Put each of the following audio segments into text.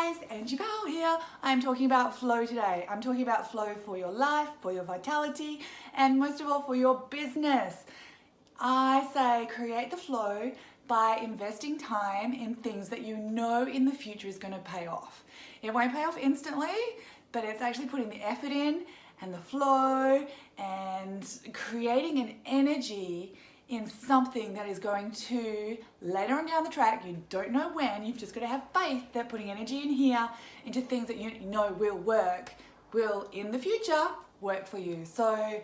guys, Angie here. I'm talking about flow today. I'm talking about flow for your life, for your vitality, and most of all for your business. I say create the flow by investing time in things that you know in the future is going to pay off. It won't pay off instantly, but it's actually putting the effort in and the flow and creating an energy in something that is going to, later on down the track, you don't know when, you've just got to have faith that putting energy in here into things that you know will in the future work for you. So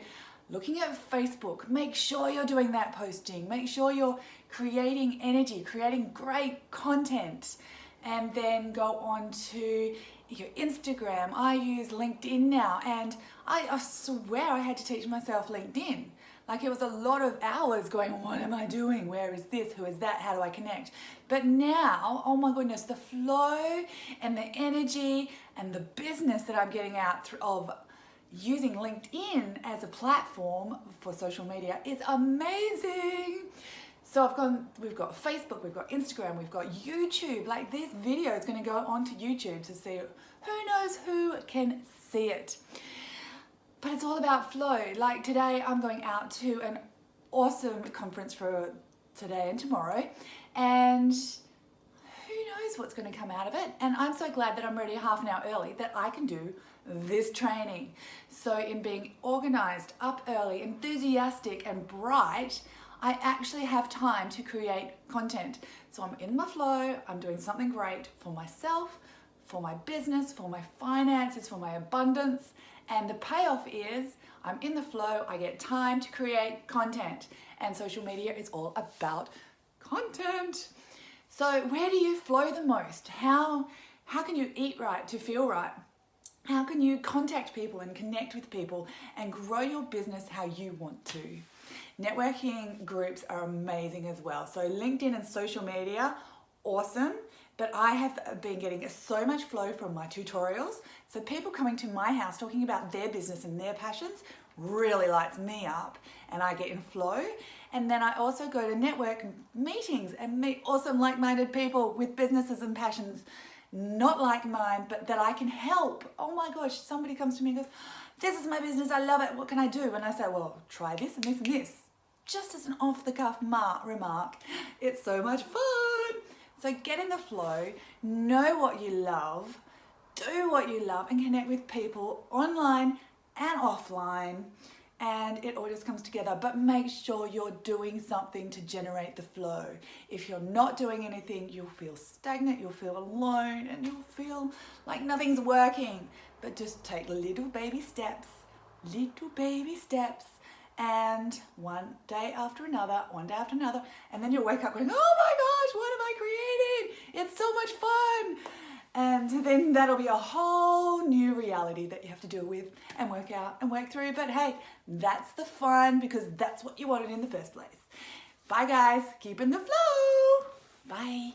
looking at Facebook, make sure you're doing that posting, make sure you're creating energy, creating great content, and then go on to your Instagram. I use LinkedIn now, and I swear I had to teach myself LinkedIn. Like, it was a lot of hours going, what am I doing? Where is this? Who is that? How do I connect? But now, oh my goodness, the flow and the energy and the business that I'm getting out of using LinkedIn as a platform for social media is amazing. So we've got Facebook, we've got Instagram, we've got YouTube. Like, this video is going to go onto YouTube to see who knows who can see it. But it's all about flow. Like, today I'm going out to an awesome conference for today and tomorrow, and who knows what's going to come out of it. And I'm so glad that I'm ready half an hour early that I can do this training. So in being organized, up early, enthusiastic and bright, I actually have time to create content. So I'm in my flow, I'm doing something great for myself, for my business, for my finances, for my abundance. And the payoff is I'm in the flow, I get time to create content. And social media is all about content. So where do you flow the most? How can you eat right to feel right? How can you contact people and connect with people and grow your business how you want to? Networking groups are amazing as well. So LinkedIn and social media, awesome. But I have been getting so much flow from my tutorials. So people coming to my house talking about their business and their passions really lights me up, and I get in flow. And then I also go to network meetings and meet awesome like-minded people with businesses and passions not like mine, but that I can help. Oh my gosh, somebody comes to me and goes, this is my business, I love it, what can I do? And I say, well, try this and this and this. Just as an off-the-cuff remark, it's so much fun. So get in the flow, know what you love, do what you love, and connect with people online and offline, and it all just comes together. But make sure you're doing something to generate the flow. If you're not doing anything, you'll feel stagnant, you'll feel alone, and you'll feel like nothing's working. But just take little baby steps, and one day after another, and then you'll wake up going, oh my gosh, what am I creating? It's so much fun. And then that'll be a whole new reality that you have to deal with and work out and work through. But hey, that's the fun, because that's what you wanted in the first place. Bye guys, keep in the flow. Bye.